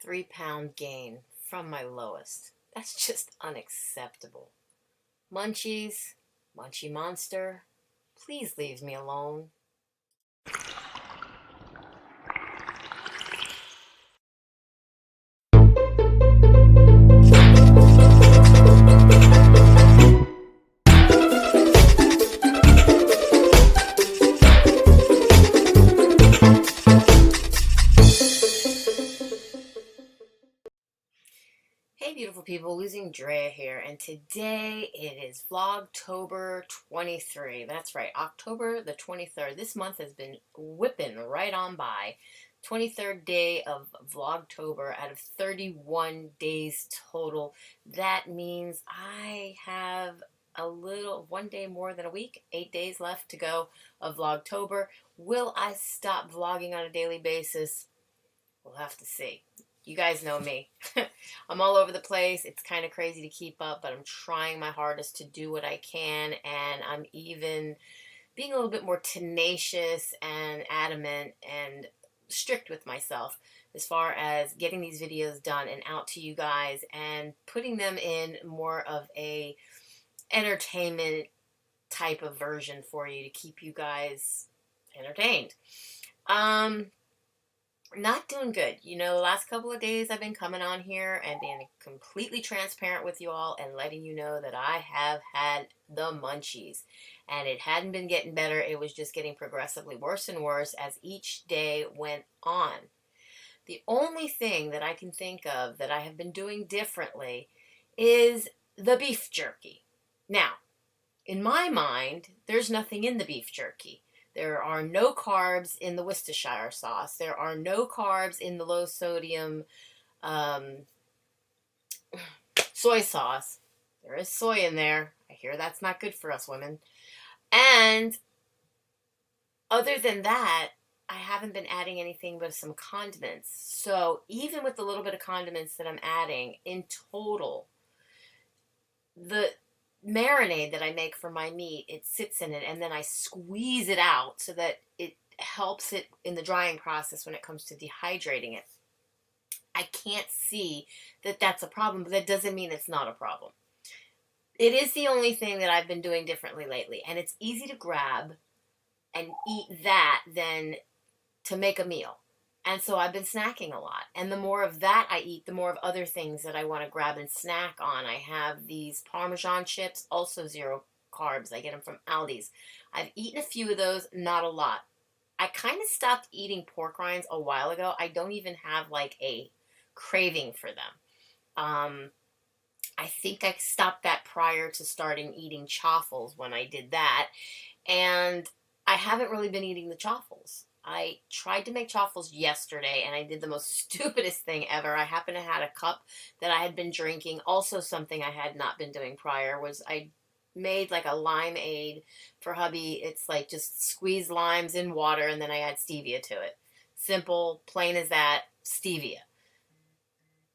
3-pound gain from my lowest. That's just unacceptable. Munchies, Munchie Monster, please leave me alone. Hey beautiful people, LosingDrea here, and today it is Vlogtober 23. That's right, October the 23rd. This month has been whipping right on by. 23rd day of Vlogtober out of 31 days total. That means I have one day more than a week, 8 days left to go of Vlogtober. Will I stop vlogging on a daily basis? We'll have to see. You guys know me. I'm all over the place. It's kind of crazy to keep up, but I'm trying my hardest to do what I can, and I'm even being a little bit more tenacious and adamant and strict with myself as far as getting these videos done and out to you guys and putting them in more of a entertainment type of version for you to keep you guys entertained. Not doing good. You know, the last couple of days I've been coming on here and being completely transparent with you all and letting you know that I have had the munchies. And it hadn't been getting better. It was just getting progressively worse and worse as each day went on. The only thing that I can think of that I have been doing differently is the beef jerky. Now, in my mind, there's nothing in the beef jerky. There are no carbs in the Worcestershire sauce. There are no carbs in the low sodium soy sauce. There is soy in there. I hear that's not good for us women. And other than that, I haven't been adding anything but some condiments. So even with the little bit of condiments that I'm adding, in total, the marinade that I make for my meat, it sits in it and then I squeeze it out so that it helps it in the drying process when it comes to dehydrating it. I can't see that that's a problem, but that doesn't mean it's not a problem. It is the only thing that I've been doing differently lately, and it's easy to grab and eat that than to make a meal. And so I've been snacking a lot. And the more of that I eat, the more of other things that I want to grab and snack on. I have these Parmesan chips, also 0 carbs. I get them from Aldi's. I've eaten a few of those, not a lot. I kind of stopped eating pork rinds a while ago. I don't even have like a craving for them. I think I stopped that prior to starting eating chaffles when I did that. And I haven't really been eating the chaffles. I tried to make chaffles yesterday, and I did the most stupidest thing ever. I happened to have a cup that I had been drinking. Also, something I had not been doing prior was I made like a limeade for hubby. It's like just squeeze limes in water, and then I add stevia to it. Simple, plain as that, stevia.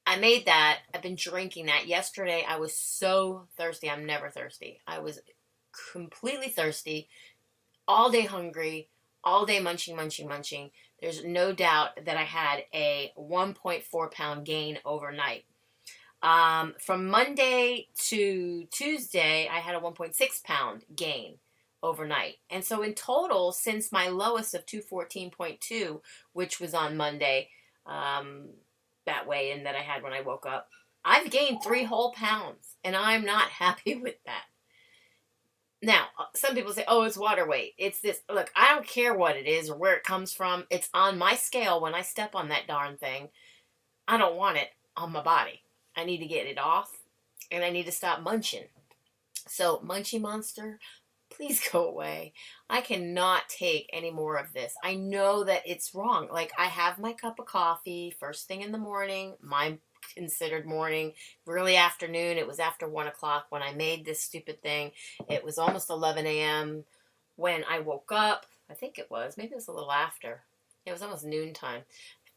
I made that. I've been drinking that. Yesterday, I was so thirsty. I'm never thirsty. I was completely thirsty, all day hungry, all day munching. There's no doubt that I had a 1.4 pound gain overnight. From Monday to Tuesday, I had a 1.6 pound gain overnight. And so in total, since my lowest of 214.2, which was on Monday, that weigh-in that I had when I woke up, I've gained 3 whole pounds, and I'm not happy with that. Now, some people say, oh, it's water weight. It's this. Look, I don't care what it is or where it comes from. It's on my scale when I step on that darn thing. I don't want it on my body. I need to get it off, and I need to stop munching. So, Munchie Monster, please go away. I cannot take any more of this. I know that it's wrong. Like, I have my cup of coffee first thing in the morning, my considered morning, really afternoon. It was after 1 o'clock when I made this stupid thing. It was almost 11 a.m. when I woke up. I think it was. Maybe it was a little after. It was almost noontime.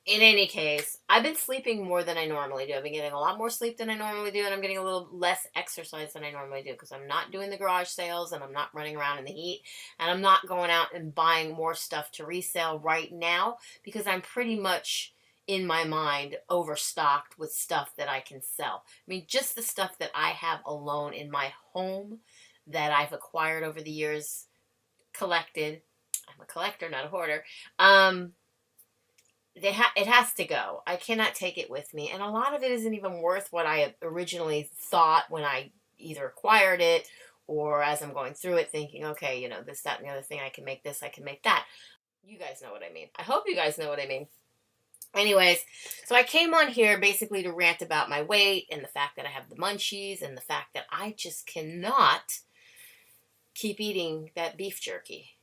In any case, I've been sleeping more than I normally do. I've been getting a lot more sleep than I normally do, and I'm getting a little less exercise than I normally do because I'm not doing the garage sales, and I'm not running around in the heat, and I'm not going out and buying more stuff to resell right now because I'm pretty much in my mind, overstocked with stuff that I can sell. I mean, just the stuff that I have alone in my home that I've acquired over the years, collected. I'm a collector, not a hoarder. It has to go. I cannot take it with me. And a lot of it isn't even worth what I originally thought when I either acquired it or as I'm going through it thinking, okay, you know, this, that, and the other thing, I can make this, I can make that. You guys know what I mean. I hope you guys know what I mean. Anyways, so I came on here basically to rant about my weight and the fact that I have the munchies and the fact that I just cannot keep eating that beef jerky.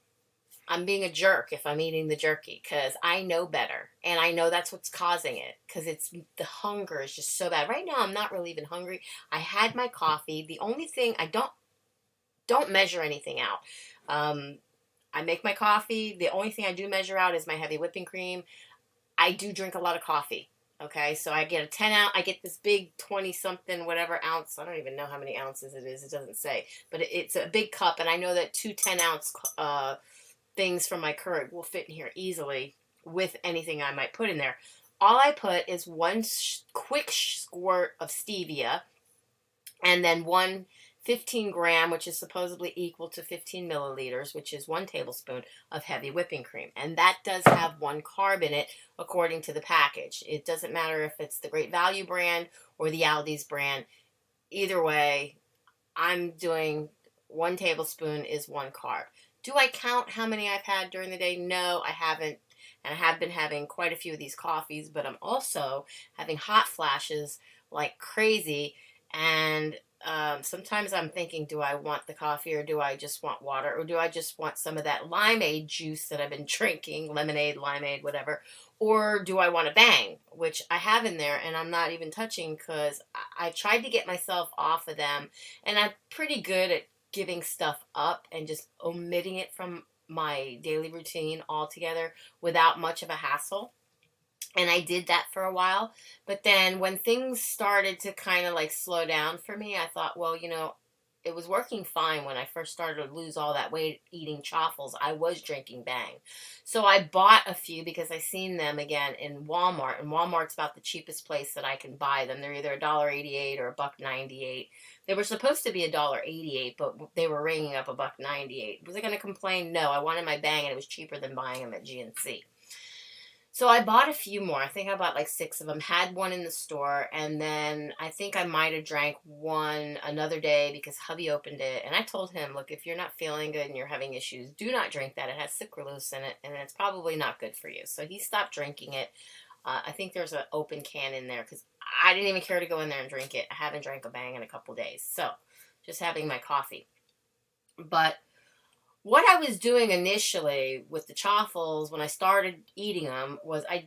I'm being a jerk if I'm eating the jerky because I know better. And I know that's what's causing it because it's the hunger is just so bad. Right now, I'm not really even hungry. I had my coffee. The only thing I don't measure anything out. I make my coffee. The only thing I do measure out is my heavy whipping cream. I do drink a lot of coffee. Okay, so I get a 10 ounce, I get this big 20 something, whatever ounce. I don't even know how many ounces it is. It doesn't say, but it's a big cup. And I know that 2 10-ounce things from my current will fit in here easily with anything I might put in there. All I put is one quick squirt of stevia and then 15 gram, which is supposedly equal to 15 milliliters, which is 1 tablespoon of heavy whipping cream. And that does have 1 carb in it according to the package. It doesn't matter if it's the Great Value brand or the Aldi's brand. Either way, I'm doing 1 tablespoon is 1 carb. Do I count how many I've had during the day? No, I haven't. And I have been having quite a few of these coffees, but I'm also having hot flashes like crazy. And sometimes I'm thinking, do I want the coffee or do I just want water? Or do I just want some of that limeade juice that I've been drinking, lemonade, limeade, whatever? Or do I want a bang, which I have in there and I'm not even touching because I tried to get myself off of them. And I'm pretty good at giving stuff up and just omitting it from my daily routine altogether without much of a hassle. And I did that for a while. But then when things started to kind of like slow down for me, I thought, well, you know, it was working fine when I first started to lose all that weight eating chaffles. I was drinking Bang. So I bought a few because I seen them again in Walmart. And Walmart's about the cheapest place that I can buy them. They're either $1.88 or $1.98. They were supposed to be $1.88, but they were ringing up $1.98. Was I going to complain? No, I wanted my Bang and it was cheaper than buying them at GNC. So I bought a few more. I think I bought like 6 of them. Had one in the store, and then I think I might have drank one another day because hubby opened it. And I told him, look, if you're not feeling good and you're having issues, do not drink that. It has sucralose in it, and it's probably not good for you. So he stopped drinking it. I think there's an open can in there because I didn't even care to go in there and drink it. I haven't drank a Bang in a couple days. So just having my coffee. But what I was doing initially with the chaffles when I started eating them was I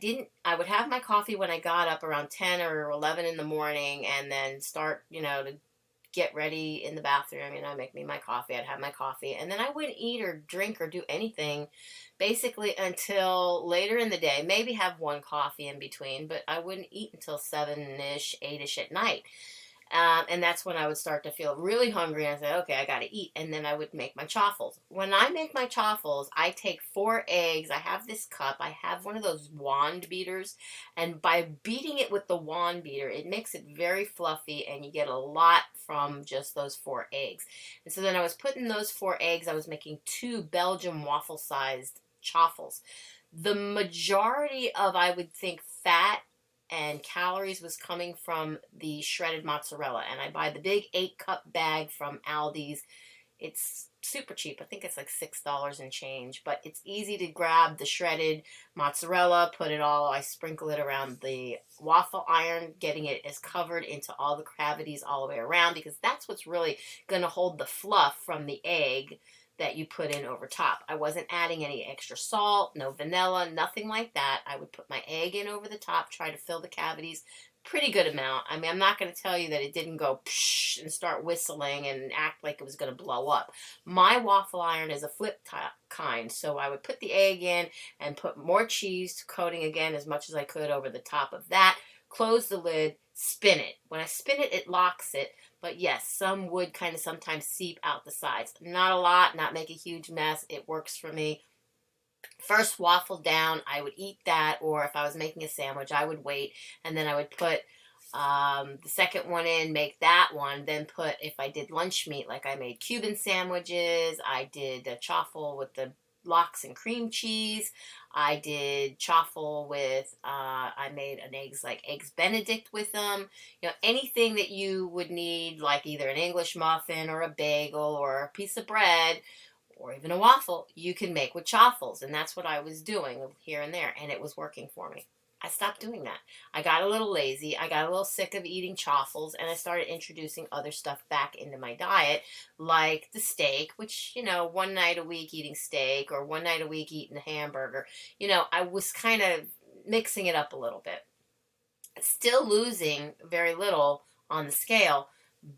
would have my coffee when I got up around 10 or 11 in the morning and then start, you know, to get ready in the bathroom. You know, make me my coffee. I'd have my coffee. And then I wouldn't eat or drink or do anything basically until later in the day. Maybe have one coffee in between, but I wouldn't eat until 7-ish, 8-ish at night. And that's when I would start to feel really hungry. And I say, okay, I got to eat. And then I would make my chaffles. When I make my chaffles, I take 4 eggs. I have this cup. I have one of those wand beaters. And by beating it with the wand beater, it makes it very fluffy. And you get a lot from just those 4 eggs. And so then I was putting those 4 eggs. I was making 2 Belgian waffle-sized chaffles. The majority of, I would think, fat and calories was coming from the shredded mozzarella. And I buy the big 8-cup bag from Aldi's. It's super cheap. I think it's like $6 and change. But it's easy to grab the shredded mozzarella, I sprinkle it around the waffle iron, getting it as covered into all the cavities all the way around. Because that's what's really going to hold the fluff from the egg that you put in over top. I wasn't adding any extra salt, no vanilla, nothing like that. I would put my egg in over the top, try to fill the cavities. Pretty good amount. I mean, I'm not going to tell you that it didn't go psh and start whistling and act like it was going to blow up. My waffle iron is a flip top kind, so I would put the egg in and put more cheese, coating again as much as I could over the top of that. Close the lid, spin it. When I spin it, it locks it. But yes, some would kind of sometimes seep out the sides. Not a lot, not make a huge mess. It works for me. first waffle down, I would eat that, or if I was making a sandwich, I would wait, and then I would put the second one in, make that one, then put, if I did lunch meat, like I made Cuban sandwiches, I did a chaffle with the lox and cream cheese, I did chaffle with, I made eggs Benedict with them, anything that you would need, like either an English muffin or a bagel or a piece of bread, or even a waffle, you can make with chaffles. And that's what I was doing here and there. And it was working for me. I stopped doing that. I got a little lazy. I got a little sick of eating chaffles. And I started introducing other stuff back into my diet, like the steak, which, one night a week eating steak or one night a week eating a hamburger. I was kind of mixing it up a little bit. Still losing very little on the scale,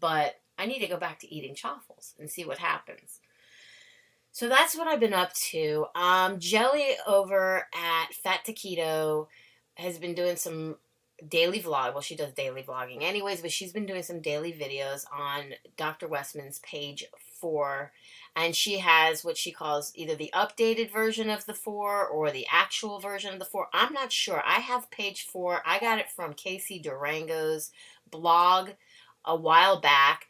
but I need to go back to eating chaffles and see what happens. So that's what I've been up to. Jelly over at Fat to Keto has been doing some daily vlog. Well, she does daily vlogging anyways, but she's been doing some daily videos on Dr. Westman's page 4. And she has what she calls either the updated version of the 4 or the actual version of the 4. I'm not sure. I have page 4. I got it from Casey Durango's blog a while back.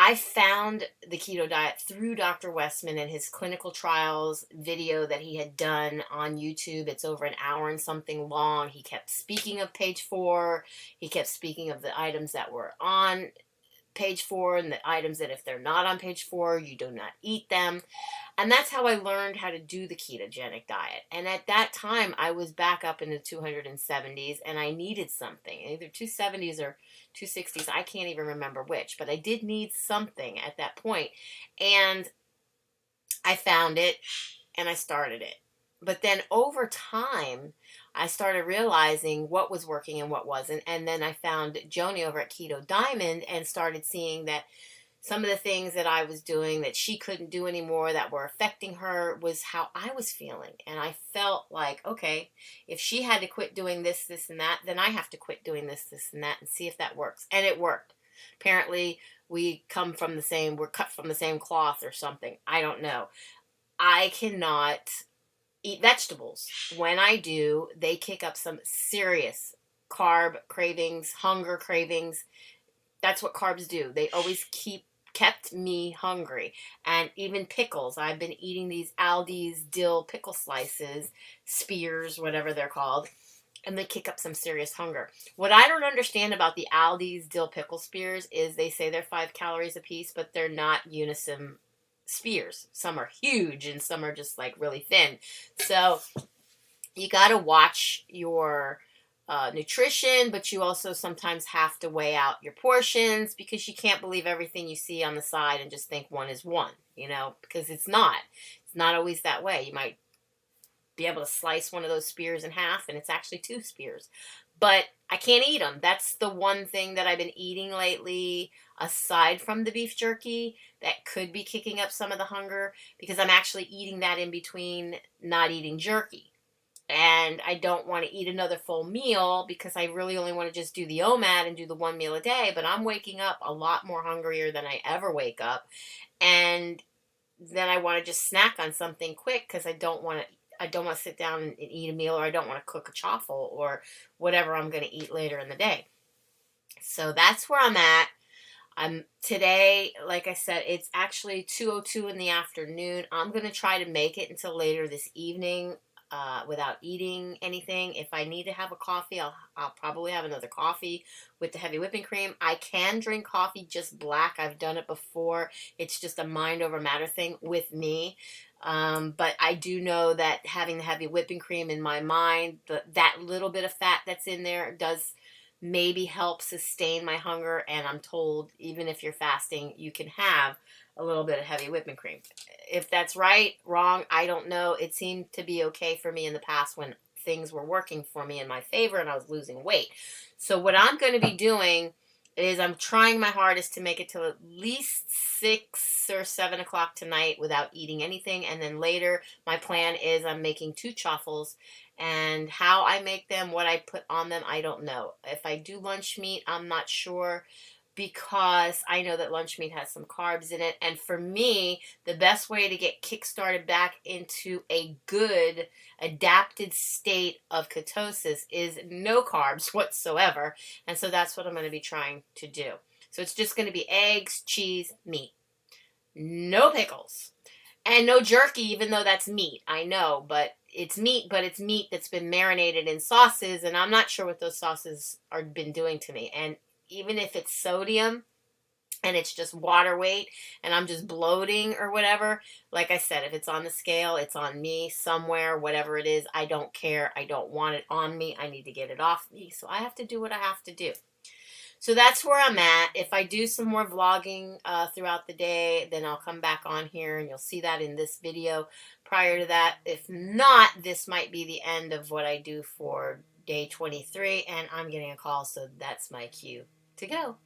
I found the keto diet through Dr. Westman and his clinical trials video that he had done on YouTube. It's over an hour and something long. He kept speaking of page 4. He kept speaking of the items that were on page 4 and the items that if they're not on page 4, you do not eat them. And that's how I learned how to do the ketogenic diet. And at that time, I was back up in the 270s and I needed something, either 270s or 260s. I can't even remember which, but I did need something at that point. And I found it and I started it. But then over time, I started realizing what was working and what wasn't. And then I found Joni over at Keto Diamond and started seeing that some of the things that I was doing that she couldn't do anymore that were affecting her was how I was feeling. And I felt like, okay, if she had to quit doing this, this, and that, then I have to quit doing this, this, and that and see if that works. And it worked. Apparently, we're cut from the same cloth or something. I don't know. I cannot eat vegetables. When I do, they kick up some serious carb cravings, hunger cravings. That's what carbs do. They always kept me hungry. And even pickles. I've been eating these Aldi's dill pickle slices, spears, whatever they're called, and they kick up some serious hunger. What I don't understand about the Aldi's dill pickle spears is they say they're 5 calories a piece, but they're not unison spears. Some are huge and some are just like really thin. So you got to watch your nutrition, but you also sometimes have to weigh out your portions because you can't believe everything you see on the side and just think one is one, because it's not. It's not always that way. You might be able to slice one of those spears in half and it's actually 2 spears. But I can't eat them. That's the one thing that I've been eating lately, aside from the beef jerky, that could be kicking up some of the hunger because I'm actually eating that in between not eating jerky. And I don't want to eat another full meal because I really only want to just do the OMAD and do the 1 meal a day. But I'm waking up a lot more hungrier than I ever wake up. And then I want to just snack on something quick because I don't want to sit down and eat a meal, or I don't want to cook a chaffle or whatever I'm going to eat later in the day. So that's where I'm at. Today, like I said, it's actually 2:02 in the afternoon. I'm going to try to make it until later this evening without eating anything. If I need to have a coffee, I'll probably have another coffee with the heavy whipping cream. I can drink coffee just black. I've done it before. It's just a mind over matter thing with me. But I do know that having the heavy whipping cream in my mind, that little bit of fat that's in there does maybe help sustain my hunger. And I'm told even if you're fasting, you can have a little bit of heavy whipping cream. If that's right, wrong, I don't know. It seemed to be okay for me in the past when things were working for me in my favor and I was losing weight. So what I'm going to be doing is I'm trying my hardest to make it till at least 6 or 7 o'clock tonight without eating anything. And then later, my plan is I'm making 2 chaffles. And how I make them, what I put on them, I don't know. If I do lunch meat, I'm not sure. because I know that lunch meat has some carbs in it. And for me, the best way to get kickstarted back into a good adapted state of ketosis is no carbs whatsoever. And so that's what I'm going to be trying to do. So it's just going to be eggs, cheese, meat. No pickles. And no jerky, even though that's meat. I know, but it's meat that's been marinated in sauces, and I'm not sure what those sauces are been doing to me. And even if it's sodium and it's just water weight and I'm just bloating or whatever, like I said, if it's on the scale, it's on me somewhere, whatever it is, I don't care. I don't want it on me. I need to get it off me. So I have to do what I have to do. So that's where I'm at. If I do some more vlogging throughout the day, then I'll come back on here and you'll see that in this video. Prior to that, if not, this might be the end of what I do for day 23, and I'm getting a call, so that's my cue to go.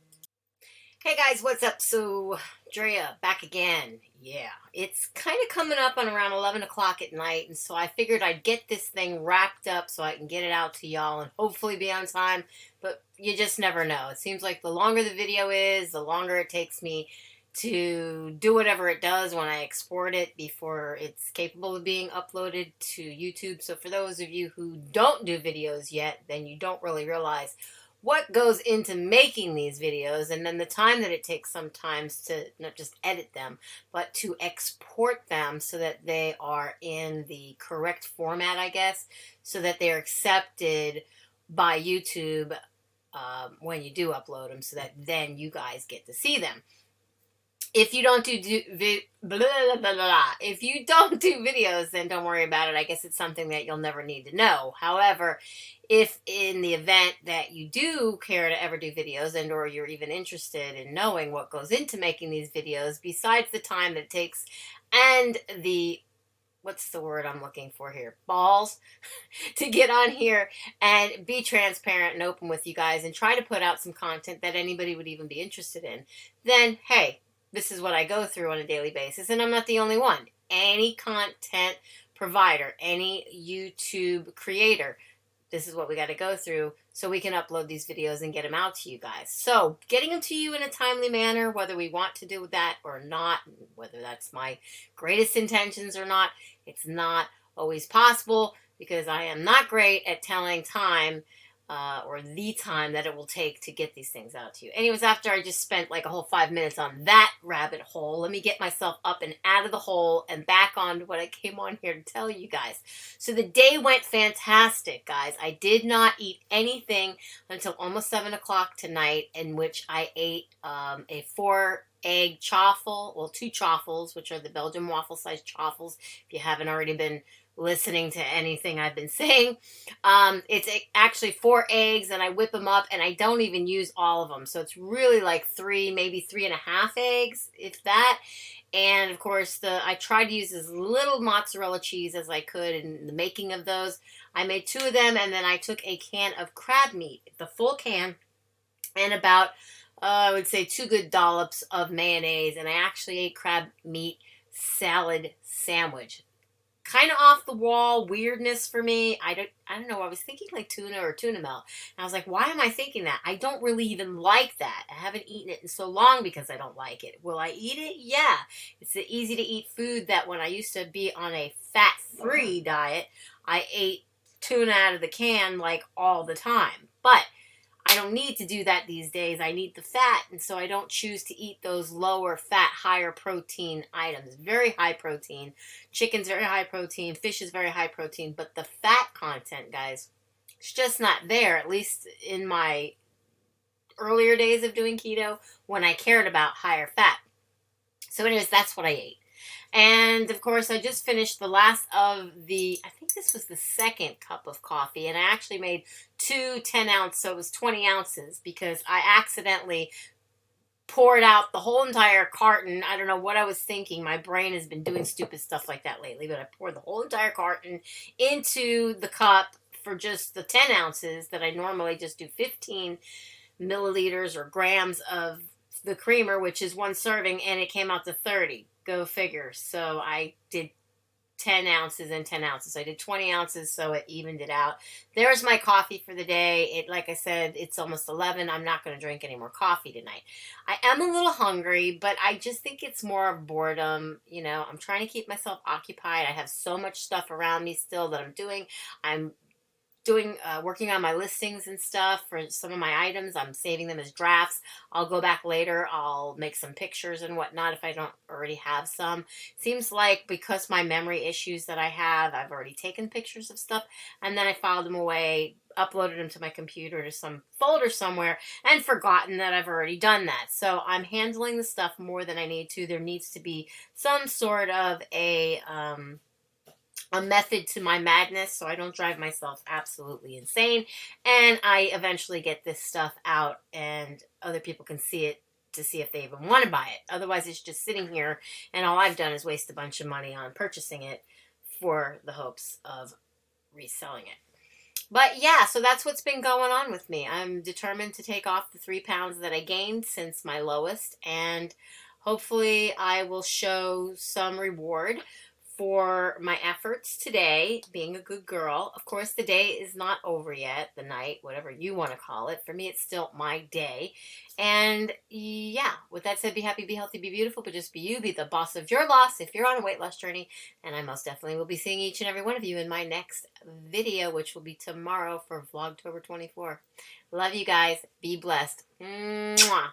Hey guys, what's up? So, Drea, back again. Yeah, it's kind of coming up on around 11 o'clock at night, and so I figured I'd get this thing wrapped up so I can get it out to y'all and hopefully be on time, but you just never know. It seems like the longer the video is, the longer it takes me to do whatever it does when I export it before it's capable of being uploaded to YouTube. So for those of you who don't do videos yet, then you don't really realize what goes into making these videos, and then the time that it takes sometimes to not just edit them, but to export them so that they are in the correct format, I guess, so that they're accepted by YouTube when you do upload them, so that then you guys get to see them. If you don't if you don't do videos, then don't worry about it. I guess it's something that you'll never need to know. However, if in the event that you do care to ever do videos, and or you're even interested in knowing what goes into making these videos, besides the time that it takes and the, what's the word I'm looking for here? Balls to get on here and be transparent and open with you guys and try to put out some content that anybody would even be interested in, then hey, this is what I go through on a daily basis, and I'm not the only one. Any content provider, any YouTube creator, this is what we got to go through so we can upload these videos and get them out to you guys. So getting them to you in a timely manner, whether we want to do that or not, whether that's my greatest intentions or not, it's not always possible because I am not great at telling time or the time that it will take to get these things out to you. Anyways, after I just spent like a whole 5 minutes on that rabbit hole, let me get myself up and out of the hole and back on to what I came on here to tell you guys. So the day went fantastic, guys. I did not eat anything until almost 7 o'clock tonight, in which I ate a 4-egg chaffle, well, 2 chaffles, which are the Belgian waffle-sized chaffles, if you haven't already been listening to anything I've been saying. It's actually 4 eggs, and I whip them up, and I don't even use all of them. So it's really like 3, maybe 3.5 eggs, if that. And of course, I tried to use as little mozzarella cheese as I could in the making of those. I made 2 of them, and then I took a can of crab meat, the full can, and about, I would say 2 good dollops of mayonnaise, and I actually ate crab meat salad sandwich. Kind of off the wall weirdness for me. I don't know. I was thinking like tuna or tuna melt. And I was like, why am I thinking that? I don't really even like that. I haven't eaten it in so long because I don't like it. Will I eat it? Yeah. It's the easy to eat food that when I used to be on a fat-free diet, I ate tuna out of the can like all the time. But I don't need to do that these days. I need the fat, and so I don't choose to eat those lower fat, higher protein items. Very high protein. Chicken's very high protein. Fish is very high protein. But the fat content, guys, it's just not there, at least in my earlier days of doing keto when I cared about higher fat. So anyways, that's what I ate. And, of course, I just finished the last of the, I think this was the 2nd cup of coffee, and I actually made 2 10-ounce, so it was 20 ounces, because I accidentally poured out the whole entire carton. I don't know what I was thinking. My brain has been doing stupid stuff like that lately, but I poured the whole entire carton into the cup for just the 10 ounces that I normally just do 15 milliliters or grams of the creamer, which is 1 serving, and it came out to 30. Go figure. So I did 10 ounces and 10 ounces. So I did 20 ounces, so it evened it out. There's my coffee for the day. Like I said, it's almost 11. I'm not going to drink any more coffee tonight. I am a little hungry, but I just think it's more of boredom. You know, I'm trying to keep myself occupied. I have so much stuff around me still that I'm doing. I'm working on my listings and stuff for some of my items. I'm saving them as drafts. I'll go back later. I'll make some pictures and whatnot if I don't already have some. Seems like because my memory issues that I have, I've already taken pictures of stuff and then I filed them away, uploaded them to my computer to some folder somewhere, and forgotten that I've already done that. So I'm handling the stuff more than I need to. There needs to be some sort of a method to my madness so I don't drive myself absolutely insane, and I eventually get this stuff out and other people can see it to see if they even want to buy it. Otherwise it's just sitting here and all I've done is waste a bunch of money on purchasing it for the hopes of reselling it. But yeah, so that's what's been going on with me. I'm determined to take off the 3 pounds that I gained since my lowest, and hopefully I will show some reward for my efforts today, being a good girl. Of course, the day is not over yet, the night, whatever you want to call it. For me, it's still my day. And yeah, with that said, be happy, be healthy, be beautiful, but just be you, be the boss of your loss if you're on a weight loss journey. And I most definitely will be seeing each and every one of you in my next video, which will be tomorrow for Vlogtober 24. Love you guys. Be blessed. Mwah.